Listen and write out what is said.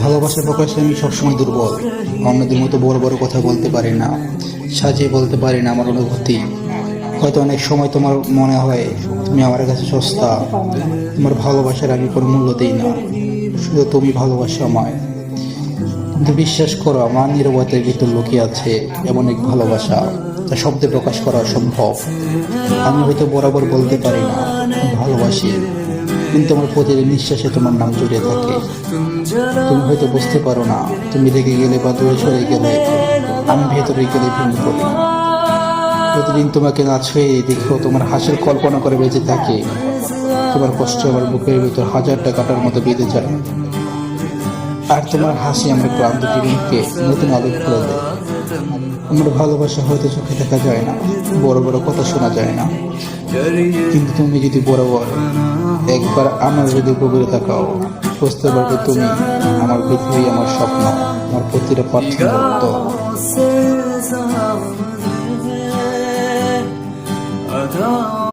ভালোবাসার প্রকাশে আমি সবসময় দুর্বল। অন্যদের মতো বড় বড় কথা বলতে পারি না, সাজিয়ে বলতে পারি না আমার অনুভূতি। হয়তো অনেক সময় তোমার মনে হয় তুমি আমার কাছে সস্তা, তোমার ভালোবাসার আমি কোনো মূল্য দিই না, শুধু তুমি ভালোবাসো আমায়। কিন্তু বিশ্বাস করো, আমার নীরবতার ভিতর লুকিয়ে আছে এমন এক ভালোবাসা যা শব্দে প্রকাশ করা অসম্ভব। আমি হয়তো বরাবর বলতে পারি না ভালোবাসি, কিন্তু আমার প্রতিটি নিঃশ্বাসে তোমার নাম জড়িয়ে থাকে। তুমি হয়তো বুঝতে পারো না, তুমি রেগে গেলে বা দূরে সরে গেলে আমি ভেতরে গেলে ভেঙে পড়ি। প্রতিদিন তোমাকে না ছুঁয়ে দেখো তোমার হাসির কল্পনা করে বেঁচে থাকে। তোমার কষ্ট আমার বুকের ভিতর হাজারটা কাটার মতো বেঁধে যায়, আর তোমার হাসি আমার ক্লান্ত জীবনকে নতুন আলো খুলে দেয়। আমার ভালোবাসা হয়তো চোখে দেখা যায় না, বড় বড় কথা শোনা যায় না, কিন্তু তুমি যদি বরাবর একবার আমার হৃদয় গভীরে তাকাও, বুঝতে পারবে তুমি আমার পৃথিবী, আমার স্বপ্ন, আমার প্রতিটা পার্থক্য।